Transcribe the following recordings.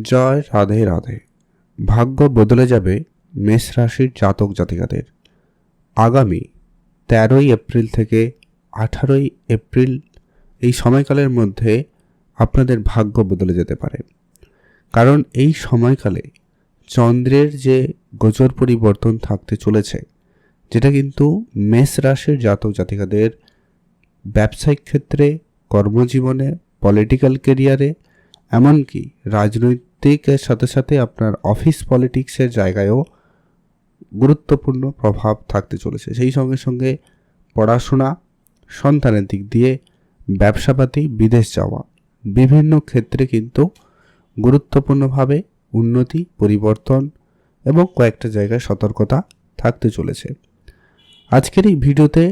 জয় রাধে রাধে। ভাগ্য বদলে যাবে মেষ রাশির জাতক জাতিকাদের। আগামী 13ই এপ্রিল থেকে 18ই এপ্রিল এই সময়কালের মধ্যে আপনাদের ভাগ্য বদলে যেতে পারে। কারণ এই সময়কালে চন্দ্রের যে গোচর পরিবর্তন থাকতে চলেছে, যেটা কিন্তু মেষ রাশির জাতক জাতিকাদের ব্যবসায়িক ক্ষেত্রে, কর্মজীবনে, পলিটিক্যাল কেরিয়ারে, এমনকি রাজনৈতিকের সাথে সাথে আপনার অফিস পলিটিক্সের জায়গায়ও গুরুত্বপূর্ণ প্রভাব থাকতে চলেছে। সেই সঙ্গে সঙ্গে পড়াশোনা, সন্তানের দিক দিয়ে, ব্যবসাপাতি, বিদেশ যাওয়া, বিভিন্ন ক্ষেত্রে কিন্তু গুরুত্বপূর্ণভাবে উন্নতি, পরিবর্তন এবং কয়েকটা জায়গায় সতর্কতা থাকতে চলেছে। আজকের এই ভিডিওতে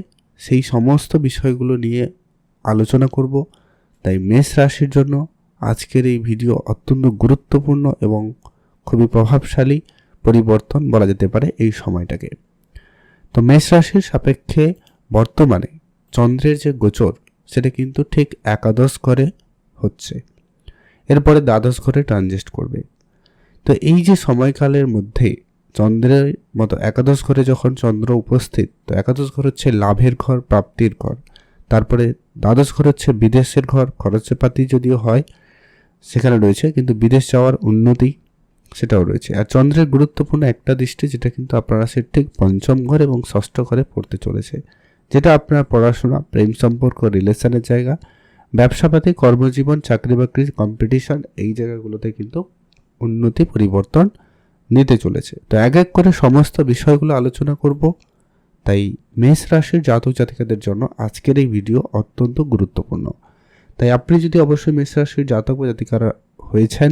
সেই সমস্ত বিষয়গুলো নিয়ে আলোচনা করব। তাই মেষ রাশির জন্য আজকের এই ভিডিও অত্যন্ত গুরুত্বপূর্ণ এবং খুবই প্রভাবশালী পরিবর্তন বলা যেতে পারে এই সময়টাকে। তো মেষ রাশির সাপেক্ষে বর্তমানে চন্দ্রের যে গোচর, সেটা কিন্তু ঠিক একাদশ ঘরে হচ্ছে, এরপরে দ্বাদশ ঘরে ট্রানজিট করবে। তো এই যে সময়কালের মধ্যে চন্দ্রের মতো একাদশ ঘরে যখন চন্দ্র উপস্থিত, তো একাদশ ঘর হচ্ছে লাভের ঘর, প্রাপ্তির ঘর। তারপরে দ্বাদশ ঘর হচ্ছে বিদেশের ঘর, খরচপাতি যদিও হয় সেখানে রয়েছে, কিন্তু বিদেশ যাওয়ার উন্নতি সেটাও রয়েছে। আর চন্দ্রের গুরুত্বপূর্ণ একটা দৃষ্টি, যেটা কিন্তু আপনার রাশির ঠিক পঞ্চম ঘর এবং ষষ্ঠ ঘরে পড়তে চলেছে, যেটা আপনার পড়াশোনা, প্রেম সম্পর্ক, রিলেশনের জায়গা, ব্যবসাপাতি, কর্মজীবন, চাকরি বাকরি, কম্পিটিশন, এই জায়গাগুলোতে কিন্তু উন্নতি, পরিবর্তন নিতে চলেছে। তো এক এক করে সমস্ত বিষয়গুলো আলোচনা করব। তাই মেষ রাশির জাতক জাতিকাদের জন্য আজকের এই ভিডিও অত্যন্ত গুরুত্বপূর্ণ। তাই আপনি যদি অবশ্যই মেষ রাশির জাতক বা জাতিকারা হয়েছেন,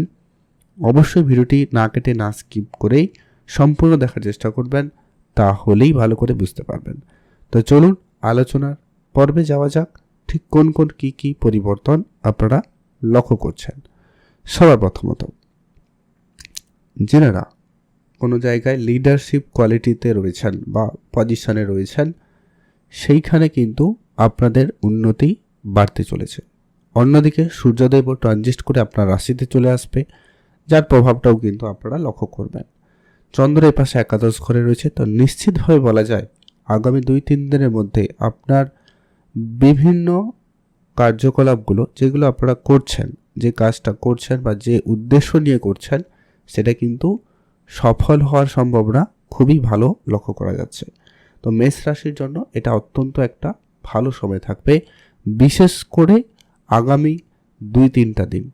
অবশ্যই ভিডিওটি না কেটে, না স্কিপ করেই সম্পূর্ণ দেখার চেষ্টা করবেন, তাহলেই ভালো করে বুঝতে পারবেন। তো চলুন আলোচনার পর্বে যাওয়া যাক। ঠিক কোন কোন কি পরিবর্তন আপনারা লক্ষ্য করছেন। সবার প্রথমত, যারা কোনো জায়গায় লিডারশিপ কোয়ালিটিতে রয়েছেন বা পজিশনে রয়েছেন, সেইখানে কিন্তু আপনাদের উন্নতি বাড়তে চলেছে। অন্যদিকে সূর্যদেব ট্রানজিট করে আপনার রাশিতে চলে আসবে, যার প্রভাবটাও কিন্তু আপনারা লক্ষ্য করবেন। চন্দ্র এ পাশে একাদশ ঘরে রয়েছে। তো নিশ্চিতভাবে বলা যায় আগামী 2-3 দিনের মধ্যে আপনার বিভিন্ন কার্যকলাপগুলো, যেগুলো আপনারা করছেন, যে কাজটা করছেন বা যে উদ্দেশ্য নিয়ে করছেন, সেটা কিন্তু সফল হওয়ার সম্ভাবনা খুবই ভালো লক্ষ্য করা যাচ্ছে। তো মেষ রাশির জন্য এটা অত্যন্ত একটা ভালো সময় থাকবে, বিশেষ করে আগামী 2-3টা দিন।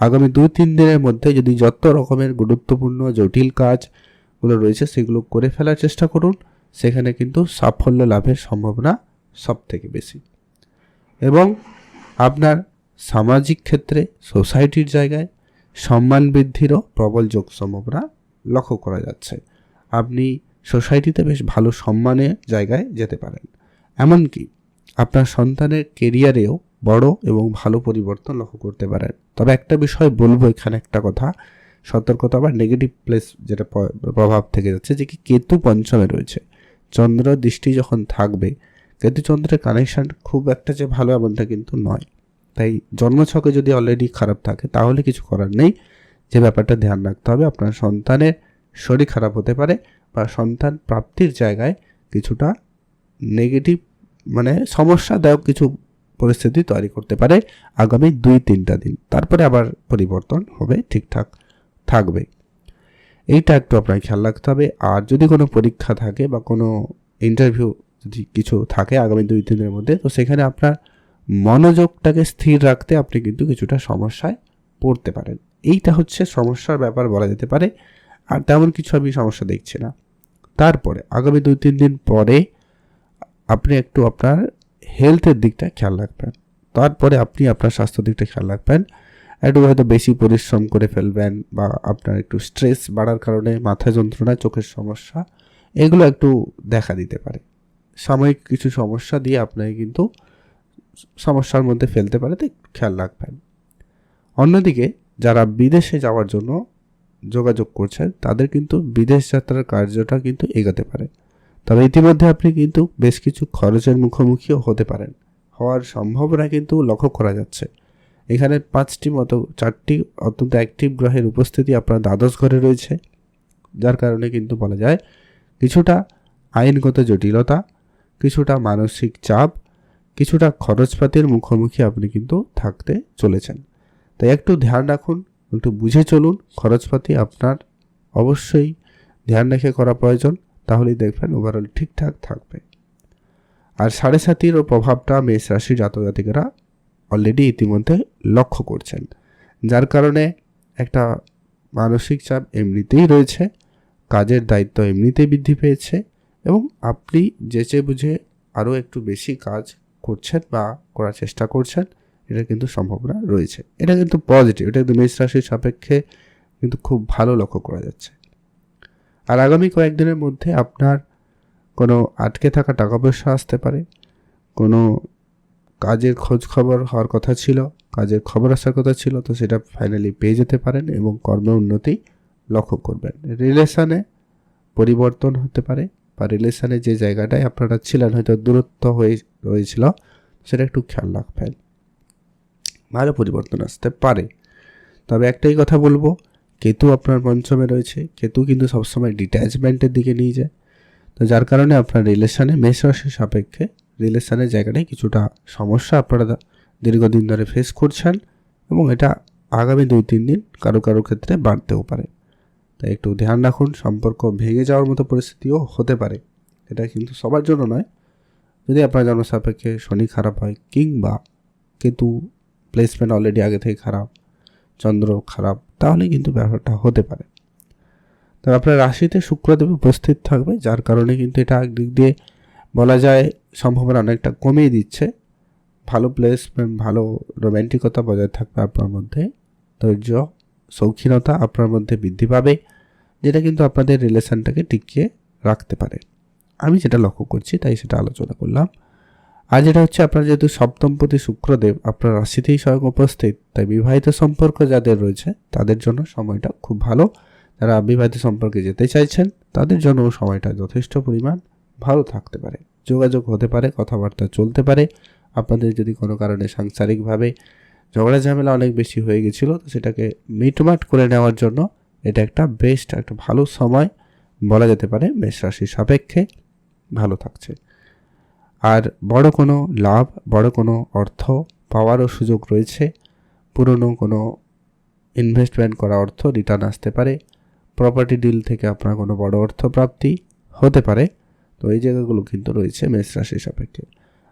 আগামী 2-3 দিনের মধ্যে যদি যত রকমের গুরুত্বপূর্ণ জটিল কাজগুলো রয়েছে সেগুলো করে ফেলার চেষ্টা করুন, সেখানে কিন্তু সাফল্য লাভের সম্ভাবনা সব থেকে বেশি। এবং আপনার সামাজিক ক্ষেত্রে, সোসাইটির জায়গায় সম্মান বৃদ্ধিরও প্রবল যোগ সম্ভাবনা লক্ষ্য করা যাচ্ছে। আপনি সোসাইটিতে বেশ ভালো সম্মানের জায়গায় যেতে পারেন। এমনকি আপনার সন্তানের কেরিয়ারেও বড় এবং ভালো পরিবর্তন লক্ষ্য করতে পারেন। তবে একটা বিষয় বলবো এখানে, একটা কথা সতর্কতা বা নেগেটিভ প্লেস যেটা প্রভাব থেকে যাচ্ছে, যে কি কেতু পঞ্চমে রয়েছে। চন্দ্র দৃষ্টি যখন থাকবে, কেতু চন্দ্রের কানেকশন খুব একটা যে ভালো এমনটা কিন্তু নয়। তাই জন্মছকে যদি অলরেডি খারাপ থাকে তাহলে কিছু করার নেই। যে ব্যাপারটা ধ্যান রাখতে হবে, আপনার সন্তানের শরীর খারাপ হতে পারে বা সন্তান প্রাপ্তির জায়গায় কিছুটা নেগেটিভ মানে সমস্যাদায়ক কিছু পরিস্থিতি তৈরি করতে পারে আগামী 2-3টা দিন। তারপরে আবার পরিবর্তন হবে, ঠিকঠাক থাকবে। এইটা একটু আপনার খেয়াল রাখতে হবে। আর যদি কোনো পরীক্ষা থাকে বা কোনো ইন্টারভিউ যদি কিছু থাকে আগামী 2-3 দিনের মধ্যে, তো সেখানে আপনার মনোযোগটাকে স্থির রাখতে আপনি কিন্তু কিছুটা সমস্যায় পড়তে পারেন। এইটা হচ্ছে সমস্যার ব্যাপার বলা যেতে পারে। আর তেমন কিছু আমি সমস্যা দেখছি না। তারপরে আগামী 2-3 দিন পরে আপনি একটু আপনার হেলথের দিকটা খেয়াল রাখবেন। তারপরে আপনি আপনার স্বাস্থ্য দিকটা খেয়াল রাখবেন। একটু হয়তো বেশি পরিশ্রম করে ফেলবেন বা আপনার একটু স্ট্রেস বাড়ার কারণে মাথা যন্ত্রণা, চোখের সমস্যা, এগুলো একটু দেখা দিতে পারে। সাময়িক কিছু সমস্যা দিয়ে আপনাকে কিন্তু সমস্যার মধ্যে ফেলতে পারে, তাই খেয়াল রাখবেন। অন্যদিকে যারা বিদেশে যাওয়ার জন্য যোগাযোগ করছেন, তাদের কিন্তু বিদেশ যাত্রার কার্যটা কিন্তু এগোতে পারে। তবে ইতিমধ্যে আপনি কিন্তু বেশ কিছু খরচের মুখোমুখিও হতে পারেন, হওয়ার সম্ভাবনা কিন্তু লক্ষ্য করা যাচ্ছে। এখানে 4টি অত্যন্ত অ্যাক্টিভ গ্রহের উপস্থিতি আপনার দ্বাদশ ঘরে রয়েছে, যার কারণে কিন্তু বলা যায় কিছুটা আইনগত জটিলতা, কিছুটা মানসিক চাপ, কিছুটা খরচপাতির মুখোমুখি আপনি কিন্তু থাকতে চলেছেন। তাই একটু ধ্যান রাখুন, একটু বুঝে চলুন। খরচপাতি আপনার অবশ্যই ধ্যান রেখে করা প্রয়োজন, তাহলেই দেখবেন ওভারঅল ঠিকঠাক থাকবে। আর 7.5-এর প্রভাবটা মেষ রাশির জাতক জাতিকারা অলরেডি ইতিমধ্যে লক্ষ্য করছেন, যার কারণে একটা মানসিক চাপ এমনিতেই রয়েছে, কাজের দায়িত্ব এমনিতেই বৃদ্ধি পেয়েছে এবং আপনি যেচে বুঝে আরও একটু বেশি কাজ করছেন বা করার চেষ্টা করছেন, এটা কিন্তু সম্ভাবনা রয়েছে। এটা কিন্তু পজিটিভ, এটা কিন্তু মেষ রাশির সাপেক্ষে কিন্তু খুব ভালো লক্ষ্য করা যাচ্ছে। আর আগামী কয়েকদিনের মধ্যে আপনার কোনো আটকে থাকা টাকা পয়সা আসতে পারে, কোনো কাজের খোঁজ খবর হওয়ার কথা ছিল, কাজের খবর আসার কথা ছিল, তো সেটা ফাইনালি পেয়ে যেতে পারেন এবং কর্মে উন্নতি লক্ষ্য করবেন। রিলেশনে পরিবর্তন হতে পারে বা রিলেশনে যে জায়গাটায় আপনারা ছিলেন হয়তো দূরত্ব হয়ে রয়েছিল, সেটা একটু খেয়াল রাখবেন, ভালো পরিবর্তন আসতে পারে। তবে একটাই কথা বলবো, কেতু আপনার পঞ্চমে রয়েছে, কেতু কিন্তু সবসময় ডিট্যাচমেন্টের দিকে নিয়ে যায়। তো যার কারণে আপনার রিলেশনে মেষ রাশির সাপেক্ষে রিলেশনের জায়গাটায় কিছুটা সমস্যা আপনারা দীর্ঘদিন ধরে ফেস করছেন এবং এটা আগামী 2-3 দিন কারো কারো ক্ষেত্রে বাড়তেও পারে। তাই একটু ধ্যান রাখুন, সম্পর্ক ভেঙে যাওয়ার মতো পরিস্থিতিও হতে পারে, এটা কিন্তু সবার জন্য নয়। যদি আপনার জন্ম সাপেক্ষে শনি খারাপ হয় কিংবা কেতু প্লেসমেন্ট অলরেডি আগে থেকে খারাপ, চন্দ্র খারাপ, তাহলে কিন্তু ব্যাপারটা হতে পারে। তবে আপনার রাশিতে শুক্রদেব উপস্থিত থাকবে, যার কারণে কিন্তু এটা একদিক দিয়ে বলা যায় সম্ভাবনা অনেকটা কমিয়ে দিচ্ছে। ভালো প্লেসমেন্ট, ভালো রোম্যান্টিকতা বজায় থাকবে আপনার মধ্যে, ধৈর্য শৌখিনতা আপনার মধ্যে বৃদ্ধি পাবে, যেটা কিন্তু আপনাদের রিলেশনটাকে টিকিয়ে রাখতে পারে। আমি যেটা লক্ষ্য করছি তাই সেটা আলোচনা করলাম। আর যেটা হচ্ছে আপনার যেহেতু সপ্তমপতি শুক্রদেব আপনার রাশিতেই স্বয়ং উপস্থিত, তাই বিবাহিত সম্পর্ক যাদের রয়েছে তাদের জন্য সময়টা খুব ভালো। যারা বিবাহিত সম্পর্কে যেতে চাইছেন তাদের জন্য সময়টা যথেষ্ট পরিমাণ ভালো থাকতে পারে, যোগাযোগ হতে পারে, কথাবার্তা চলতে পারে। আপনাদের যদি কোনো কারণে সাংসারিকভাবে ঝগড়া ঝামেলা অনেক বেশি হয়ে গেছিলো, তো সেটাকে মিটমাট করে নেওয়ার জন্য এটা একটা বেস্ট, একটা ভালো সময় বলা যেতে পারে। মেষ রাশির সাপেক্ষে ভালো থাকছে। আর বড় কোনো লাভ, বড় কোনো অর্থ পাওয়ারও সুযোগ রয়েছে। পুরনো কোনো ইনভেস্টমেন্ট করা অর্থ রিটার্ন আসতে পারে, প্রপার্টি ডিল থেকে আপনার কোনো বড় অর্থ প্রাপ্তি হতে পারে। তো এই জায়গাগুলো কিন্তু রয়েছে মেষ রাশির সাপেক্ষে।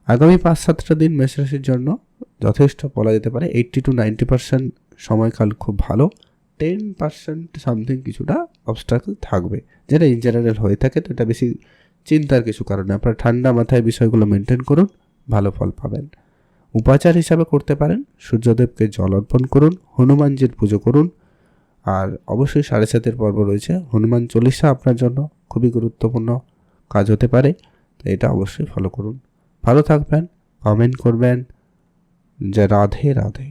আগামী 5-7টা দিন মেষ রাশির জন্য যথেষ্ট বলা যেতে পারে। 80 to 90% সময়কাল খুব ভালো, 10% সামথিং কিছুটা অবস্ট্রাকল থাকবে, যেটা ইন জেনারেল হয়ে থাকে। তো এটা বেশি চিন্তার কিছু কারণে আপনারা ঠান্ডা মাথায় বিষয়গুলো মেনটেন করুন, ভালো ফল পাবেন। উপাচার হিসাবে করতে পারেন, সূর্যদেবকে জল অর্পণ করুন, হনুমানজির পুজো করুন। আর অবশ্যই 7.5-এর পর্ব রয়েছে, হনুমান চল্লিশা আপনার জন্য খুবই গুরুত্বপূর্ণ কাজ হতে পারে, তো এটা অবশ্যই ফলো করুন। ভালো থাকবেন, কমেন্ট করবেন। যে রাধে রাধে।